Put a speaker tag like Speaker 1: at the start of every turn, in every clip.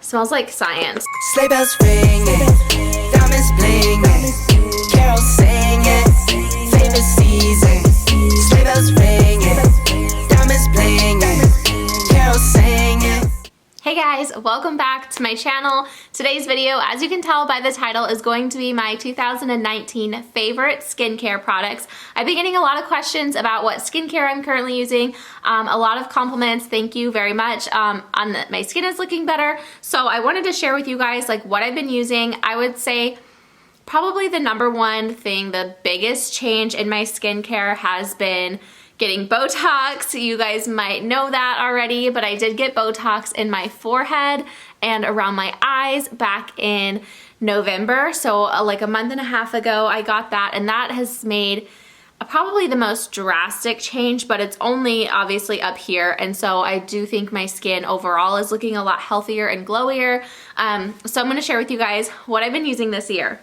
Speaker 1: Smells like science.
Speaker 2: Sleigh bells ringing, diamonds blinging, carols singing, favorite season. Sleigh bells ringing, diamonds blinging, carols singing.
Speaker 1: Hey guys, welcome back to my channel. Today's video, as you can tell by the title, is going to be my 2019 favorite skincare products. I've been getting a lot of questions about what skincare I'm currently using. A lot of compliments, thank you very much, on that my skin is looking better. So I wanted to share with you guys like what I've been using. I would say probably the number one thing, the biggest change in my skincare has been getting Botox. You guys might know that already, but I did get Botox in my forehead and around my eyes back in November. So like a month and a half ago, I got that, and that has made probably the most drastic change, but it's only obviously up here. And so I do think my skin overall is looking a lot healthier and glowier. So I'm gonna share with you guys what I've been using this year.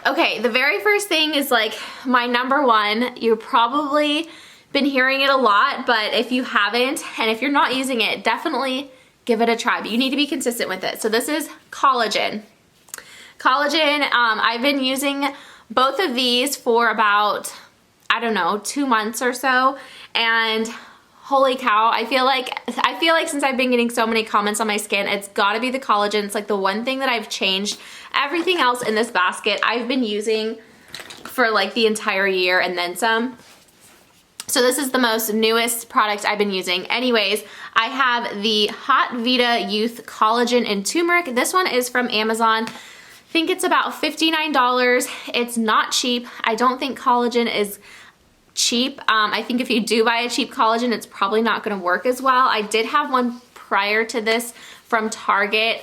Speaker 1: Okay, the very first thing is like my number one. You've probably been hearing it a lot, but if you haven't, and if you're not using it, definitely give it a try, but you need to be consistent with it. So this is collagen. Collagen, I've been using both of these for about, I don't know, 2 months or so, and holy cow, I feel like since I've been getting so many comments on my skin, it's gotta be the collagen. It's like the one thing that I've changed. Everything else in this basket I've been using for like the entire year and then some. So this is the most newest product I've been using. Anyways, I have the Hot Vita Youth Collagen and Turmeric. This one is from Amazon. I think it's about $59. It's not cheap. I don't think collagen is cheap. I think if you do buy a cheap collagen, it's probably not going to work as well. I did have one prior to this from Target.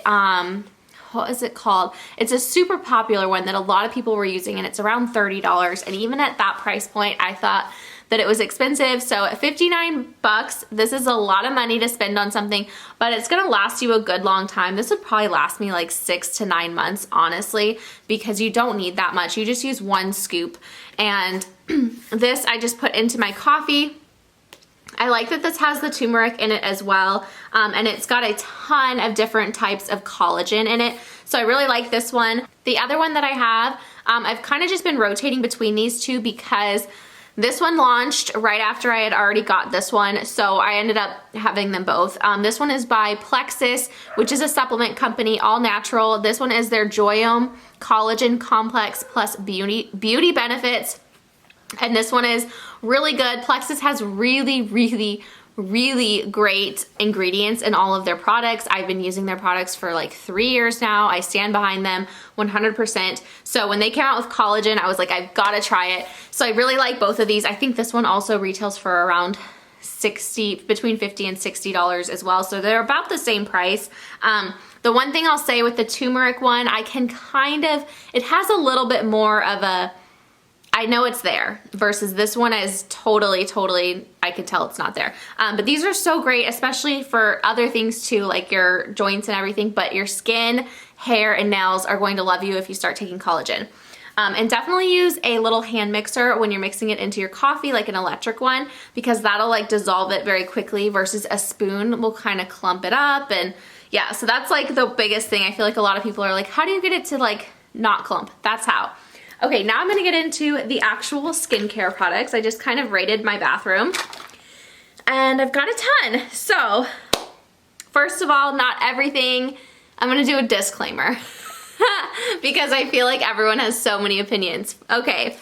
Speaker 1: What is it called? It's a super popular one that a lot of people were using, and it's around $30. And even at that price point, I thought that it was expensive. So at 59 bucks, this is a lot of money to spend on something, but it's gonna last you a good long time. This would probably last me like 6 to 9 months, honestly, because you don't need that much. You just use one scoop. And this I just put into my coffee. I like that this has the turmeric in it as well, and it's got a ton of different types of collagen in it, so I really like this one. The other one that I have, I've kind of just been rotating between these two because this one launched right after I had already got this one, so I ended up having them both. This one is by Plexus, which is a supplement company, all natural. This one is their Joyome Collagen Complex Plus Beauty Benefits. And this one is really good. Plexus has really great ingredients in all of their products. I've been using their products for like 3 years now. I stand behind them 100%. So when they came out with collagen, I was like, I've got to try it. So I really like both of these. I think this one also retails for around between $50 and $60 as well. So they're about the same price. The one thing I'll say with the turmeric one, I can it has a little bit more of a, I know it's there, versus this one is totally, I could tell it's not there. But these are so great, especially for other things too, like your joints and everything, but your skin, hair, and nails are going to love you if you start taking collagen. And definitely use a little hand mixer when you're mixing it into your coffee, like an electric one, because that'll like dissolve it very quickly, versus a spoon will kind of clump it up. And yeah, so that's like the biggest thing. I feel like a lot of people are like, how do you get it to like not clump? That's how. Okay, now I'm gonna get into the actual skincare products. I just kind of raided my bathroom, and I've got a ton. So, first of all, not everything, I'm gonna do a disclaimer because I feel like everyone has so many opinions. Okay,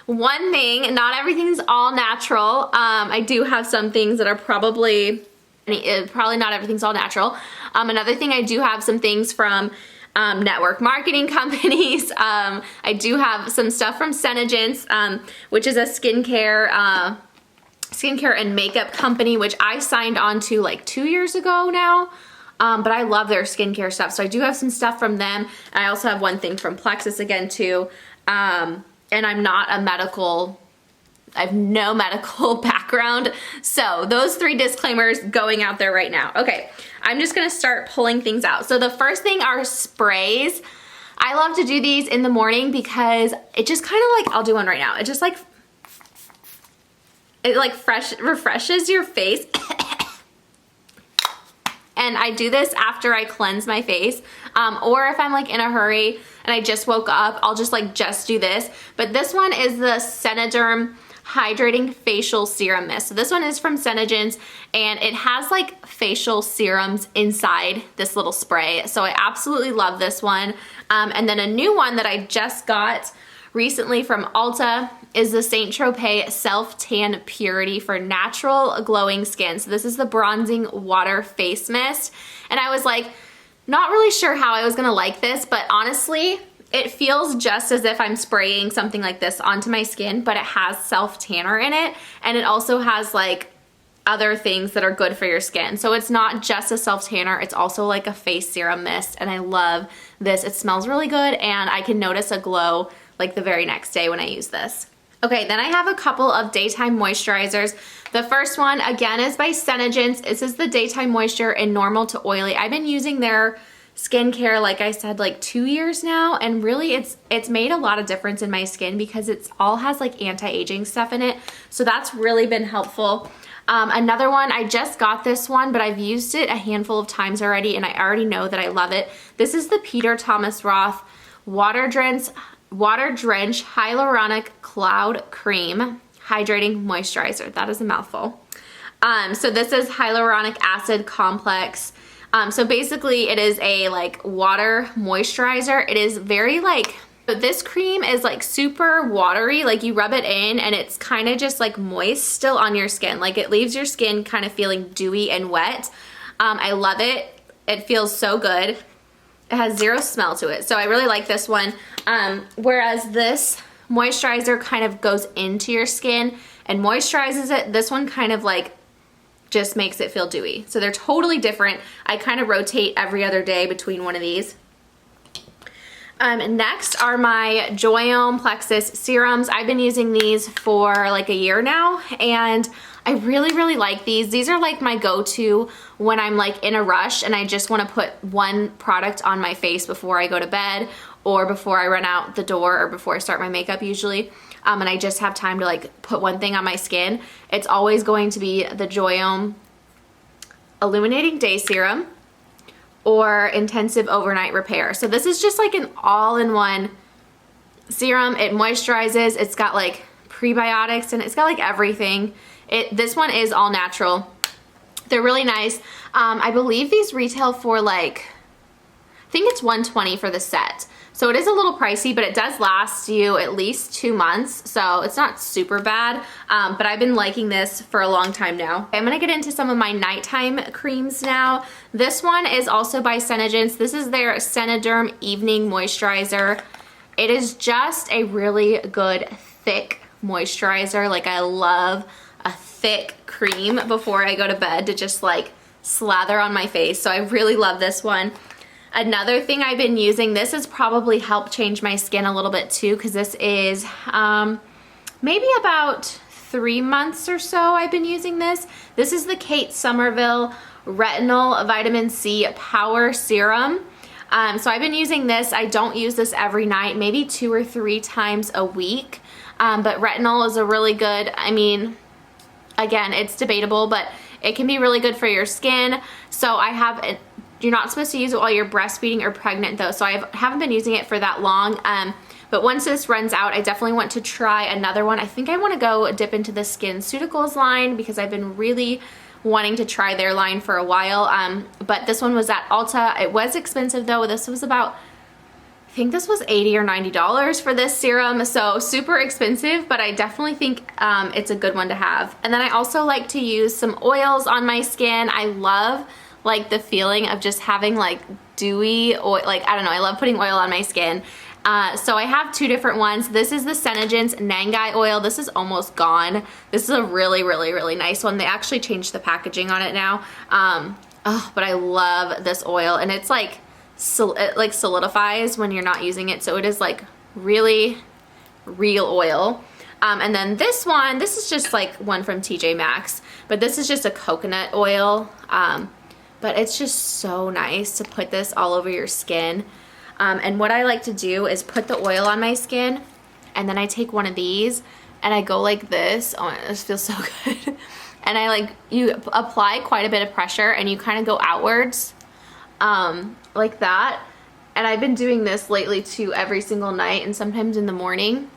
Speaker 1: one thing, not everything's all natural. I do have some things that are probably not everything's all natural. Another thing, I do have some things from network marketing companies. I do have some stuff from Senegence, which is a skincare and makeup company, which I signed on to like 2 years ago now. But I love their skincare stuff. So I do have some stuff from them. And I also have one thing from Plexus again too. And I'm not a medical, I have no medical background. So those 3 disclaimers going out there right now. Okay, I'm just gonna start pulling things out. So the first thing are sprays. I love to do these in the morning because it just kind of like, I'll do one right now. It just like, refreshes your face. and I do this after I cleanse my face, or if I'm like in a hurry and I just woke up, I'll just do this. But this one is the Senegence Hydrating Facial Serum Mist. So this one is from Senegence, and it has like facial serums inside this little spray. So I absolutely love this one. And then a new one that I just got recently from Ulta is the Saint Tropez Self Tan Purity for natural glowing skin. So this is the bronzing water face mist. And I was like, not really sure how I was gonna like this, but honestly, it feels just as if I'm spraying something like this onto my skin, but it has self tanner in it, and it also has like other things that are good for your skin. So it's not just a self tanner, it's also like a face serum mist, and I love this. It smells really good, and I can notice a glow like the very next day when I use this. Okay, then I have a couple of daytime moisturizers. The first one, again, is by Senegence. This is the Daytime Moisture in Normal to Oily. I've been using their skincare, like I said, like 2 years now, and really it's made a lot of difference in my skin because it's all has like anti-aging stuff in it. So that's really been helpful. Another one, I just got this one, but I've used it a handful of times already, and I already know that I love it. This is the Peter Thomas Roth Water Drench Hyaluronic Cloud Cream Hydrating Moisturizer. That is a mouthful. So this is hyaluronic acid complex. So basically it is a like water moisturizer. It is very like, this cream is like super watery, like you rub it in and it's kind of just like moist still on your skin. Like it leaves your skin kind of feeling dewy and wet. I love it. It feels so good. It has zero smell to it. So I really like this one. Whereas this moisturizer kind of goes into your skin and moisturizes it. This one kind of like just makes it feel dewy. So they're totally different. I kind of rotate every other day between one of these. Next are my Joyome Plexus serums. I've been using these for like a year now, and I really, really like these. These are like my go-to when I'm like in a rush and I just want to put one product on my face before I go to bed or before I run out the door or before I start my makeup usually. And I just have time to like put one thing on my skin. It's always going to be the Joyome Illuminating Day Serum or Intensive Overnight Repair. So this is just like an all-in-one serum. It moisturizes, it's got like prebiotics, and it's got like everything. This one is all natural. They're really nice. I believe these retail for like, I think it's $120 for the set. So it is a little pricey, but it does last you at least 2 months. So it's not super bad, but I've been liking this for a long time now. I'm gonna get into some of my nighttime creams now. This one is also by Senegence. This is their Senederm Evening Moisturizer. It is just a really good thick moisturizer. Like I love a thick cream before I go to bed to just like slather on my face. So I really love this one. Another thing I've been using, this has probably helped change my skin a little bit too, because this is maybe about 3 months or so I've been using this. This is the Kate Somerville Retinol Vitamin C Power Serum. So I've been using this. I don't use this every night, maybe 2 or 3 times a week. But retinol is a really good, I mean, again, it's debatable, but it can be really good for your skin. So I have it. You're not supposed to use it while you're breastfeeding or pregnant though, so I haven't been using it for that long. But once this runs out, I definitely want to try another one. I think I want to go dip into the SkinCeuticals line because I've been really wanting to try their line for a while. But this one was at Ulta. It was expensive though. This was about, I think this was $80 or $90 for this serum, so super expensive, but I definitely think it's a good one to have. And then I also like to use some oils on my skin. I love like the feeling of just having like dewy oil, like I don't know, I love putting oil on my skin. So I have 2 different ones. This is the Senegence Nangai Oil. This is almost gone. This is a really, really, really nice one. They actually changed the packaging on it now. But I love this oil, and it's like, it like solidifies when you're not using it. So it is like really real oil. And then this one, this is just like one from TJ Maxx, but this is just a coconut oil. But it's just so nice to put this all over your skin. And what I like to do is put the oil on my skin, and then I take one of these and I go like this. Oh, this feels so good. and you apply quite a bit of pressure and you kind of go outwards like that. And I've been doing this lately too, every single night and sometimes in the morning.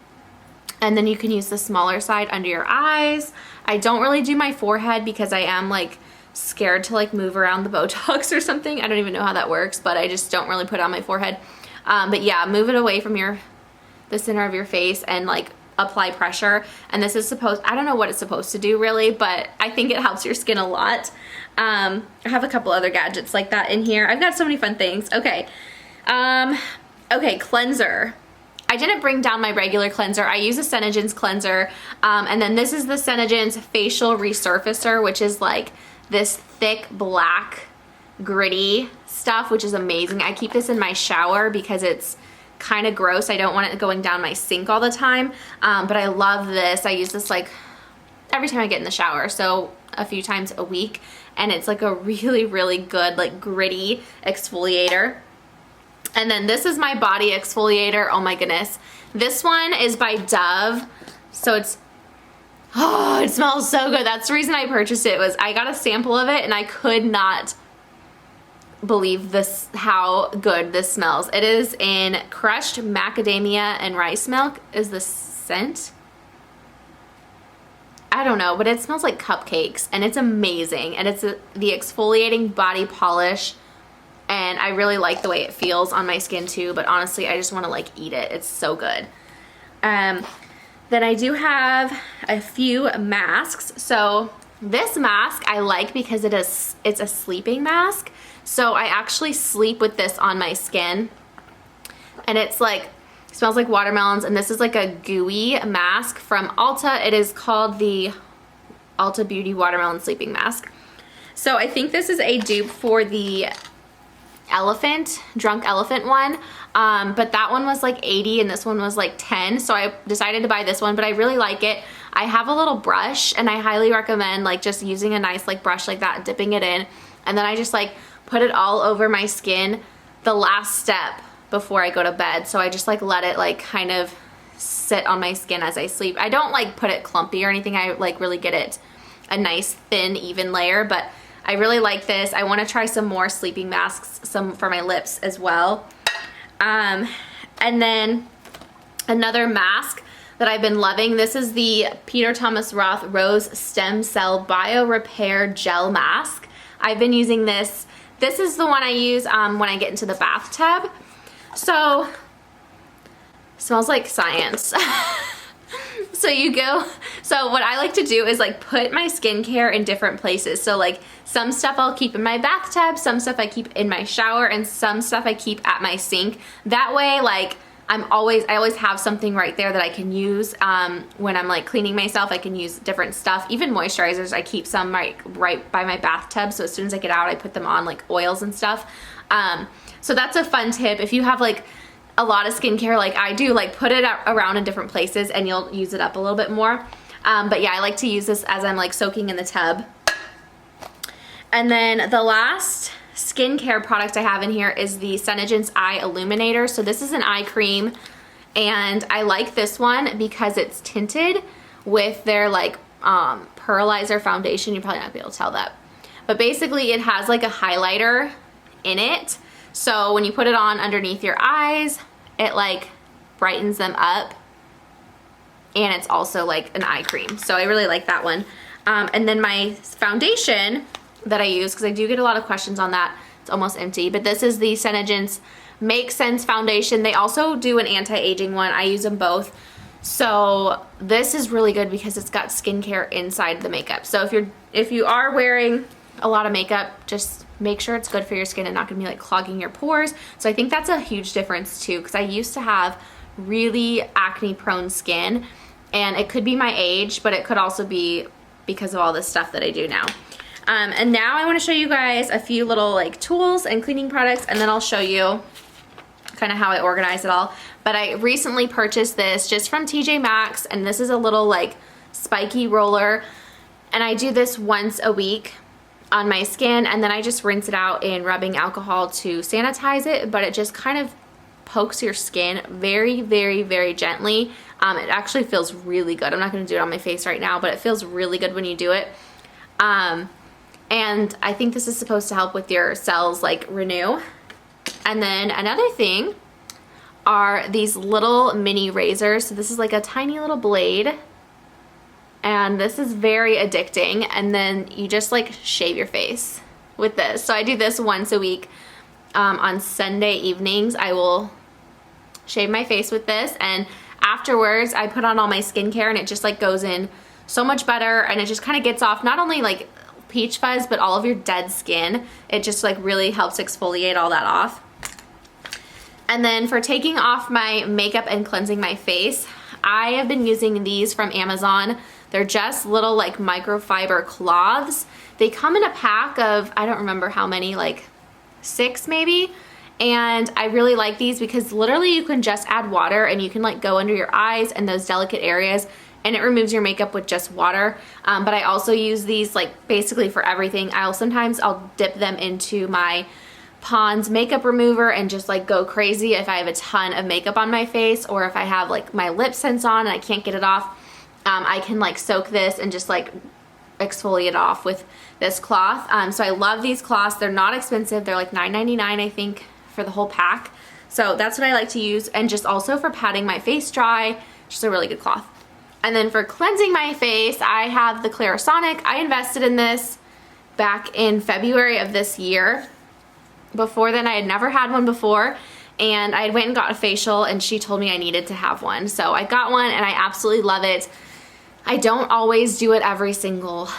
Speaker 1: And then you can use the smaller side under your eyes. I don't really do my forehead because I am like scared to like move around the Botox or something. I don't even know how that works, but I just don't really put it on my forehead. But yeah, move it away from the center of your face and like apply pressure. And this is I don't know what it's supposed to do really, but I think it helps your skin a lot. I have a couple other gadgets like that in here. I've got so many fun things. Okay. Okay, cleanser. I didn't bring down my regular cleanser. I use a Senegence cleanser. And then this is the Senegence facial resurfacer, which is like this thick black gritty stuff, which is amazing. I keep this in my shower because it's kind of gross. I don't want it going down my sink all the time. But I love this. I use this like every time I get in the shower. So a few times a week. And it's like a really, really good like gritty exfoliator. And then this is my body exfoliator. Oh my goodness. This one is by Dove. So it smells so good. That's the reason I purchased it, was I got a sample of it and I could not believe how good this smells. It is in crushed macadamia and rice milk is the scent. I don't know, but it smells like cupcakes and it's amazing. And it's the exfoliating body polish. And I really like the way it feels on my skin too, but honestly, I just want to like eat it. It's so good. Then I do have a few masks. So this mask I like because it's a sleeping mask. So I actually sleep with this on my skin. And it's like, smells like watermelons. And this is like a gooey mask from Ulta. It is called the Ulta Beauty Watermelon Sleeping Mask. So I think this is a dupe for the drunk elephant one, but that one was like 80 and this one was like 10, so I decided to buy this one, but I really like it. I have a little brush and I highly recommend like just using a nice like brush like that, dipping it in, and then I just like put it all over my skin the last step before I go to bed. So I just like let it like kind of sit on my skin as I sleep. I don't like put it clumpy or anything. I like really get it a nice thin even layer, but I really like this. I want to try some more sleeping masks, some for my lips as well. And then another mask that I've been loving. This is the Peter Thomas Roth Rose Stem Cell Bio Repair Gel Mask. I've been using this. This is the one I use when I get into the bathtub. So, smells like science. So what I like to do is like put my skincare in different places. So like some stuff I'll keep in my bathtub, some stuff I keep in my shower, and some stuff I keep at my sink. That way like I always have something right there that I can use when I'm like cleaning myself. I can use different stuff. Even moisturizers, I keep some right by my bathtub. So as soon as I get out, I put them on, like oils and stuff. So that's a fun tip. If you have like a lot of skincare like I do, like put it around in different places and you'll use it up a little bit more. But yeah, I like to use this as I'm like soaking in the tub. And then the last skincare product I have in here is the Senegence Eye Illuminator. So this is an eye cream and I like this one because it's tinted with their like pearlizer foundation. You're probably not gonna be able to tell that. But basically it has like a highlighter in it. So when you put it on underneath your eyes, it like brightens them up, and it's also like an eye cream. So I really like that one. And then my foundation that I use, because I do get a lot of questions on that, it's almost empty, but this is the Senegence Make Sense Foundation. They also do an anti-aging one. I use them both. So this is really good because it's got skincare inside the makeup. So if you are wearing a lot of makeup, just make sure it's good for your skin and not gonna be like clogging your pores. So I think that's a huge difference too, because I used to have really acne prone skin, and it could be my age, but it could also be because of all this stuff that I do now. And now I want to show you guys a few little like tools and cleaning products, and then I'll show you kind of how I organize it all. But I recently purchased this just from TJ Maxx, and this is a little like spiky roller, and I do this once a week on my skin, and then I just rinse it out in rubbing alcohol to sanitize it, but it just kind of pokes your skin very, very, very gently. It actually feels really good. I'm not going to do it on my face right now, but it feels really good when you do it. And I think this is supposed to help with your cells like renew. And then another thing are these little mini razors. So this is like a tiny little blade, and this is very addicting. And then you just like shave your face with this. So I do this once a week. On Sunday evenings, I will shave my face with this, and afterwards I put on all my skincare, and it just like goes in so much better, and it just kind of gets off not only like peach fuzz, but all of your dead skin. It just like really helps exfoliate all that off. And then for taking off my makeup and cleansing my face, I have been using these from Amazon. They're just little like microfiber cloths. They come in a pack of, I don't remember how many, like 6 maybe. And I really like these because literally you can just add water and you can like go under your eyes and those delicate areas, and it removes your makeup with just water. But I also use these like basically for everything. Sometimes I'll dip them into my Pond's makeup remover and just like go crazy if I have a ton of makeup on my face, or if I have like my lip sense on and I can't get it off. I can like soak this and just like exfoliate off with this cloth. So I love these cloths. They're not expensive. They're like $9.99 I think for the whole pack. So that's what I like to use, and just also for patting my face dry, just a really good cloth. And then for cleansing my face, I have the Clarisonic. I invested in this back in February of this year. Before then, I had never had one before, and I went and got a facial, and she told me I needed to have one. So I got one, and I absolutely love it. I don't always do it every single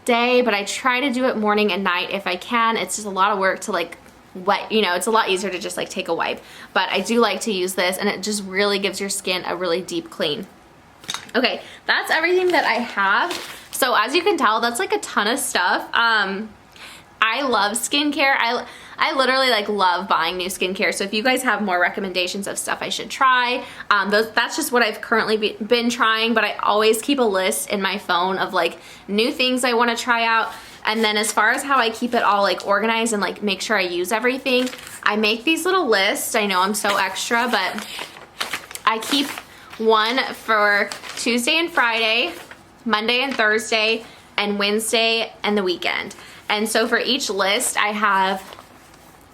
Speaker 1: day, but I try to do it morning and night if I can. It's just a lot of work to like wet, you know, it's a lot easier to just like take a wipe. But I do like to use this, and it just really gives your skin a really deep clean. Okay, that's everything that I have. So as you can tell, that's like a ton of stuff. I love skincare. I literally like love buying new skincare. So if you guys have more recommendations of stuff I should try, that's just what I've currently been trying, but I always keep a list in my phone of like new things I want to try out. And then as far as how I keep it all like organized and like make sure I use everything, I make these little lists. I know I'm so extra, but I keep one for Tuesday and Friday, Monday and Thursday, and Wednesday and the weekend. And so for each list, I have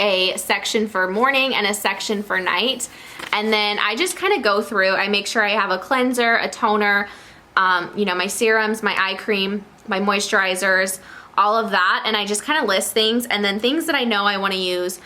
Speaker 1: a section for morning and a section for night. And then I just kind of go through, I make sure I have a cleanser, a toner, you know, my serums, my eye cream, my moisturizers, all of that. And I just kind of list things, and then things that I know I want to use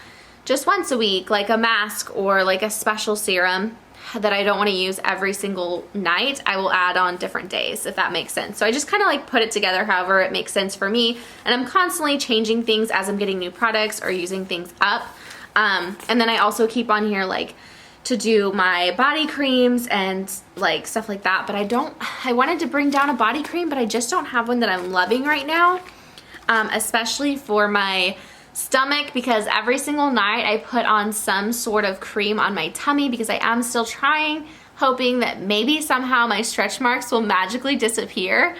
Speaker 1: just once a week, like a mask or like a special serum that I don't want to use every single night, I will add on different days, if that makes sense. So I just kind of like put it together however it makes sense for me, and I'm constantly changing things as I'm getting new products or using things up. And then I also keep on here like to do my body creams and like stuff like that, but I wanted to bring down a body cream, but I just don't have one that I'm loving right now, especially for my stomach, because every single night I put on some sort of cream on my tummy because I am still trying, hoping that maybe somehow my stretch marks will magically disappear.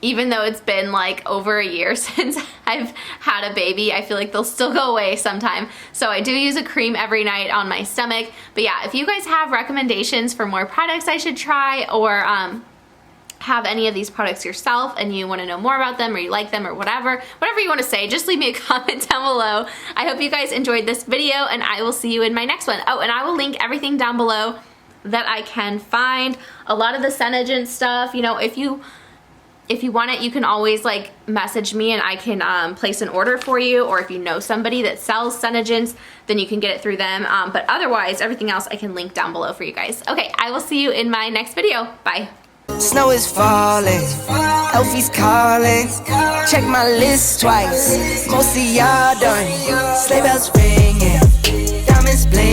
Speaker 1: Even though it's been like over a year since I've had a baby, I feel like they'll still go away sometime. So I do use a cream every night on my stomach. But yeah, if you guys have recommendations for more products I should try, or have any of these products yourself and you want to know more about them, or you like them, or whatever you want to say, just leave me a comment down below. I hope you guys enjoyed this video, and I will see you in my next one. Oh, and I will link everything down below that I can find. A lot of the Senegence stuff, you know, if you want it, you can always like message me and I can place an order for you, or if you know somebody that sells Senegence, then you can get it through them. But otherwise, everything else I can link down below for you guys. Okay, I will see you in my next video. Bye.
Speaker 2: Snow is falling, Elfie's calling. Check my list twice, most of y'all done. Sleigh bells ringing, diamonds bling.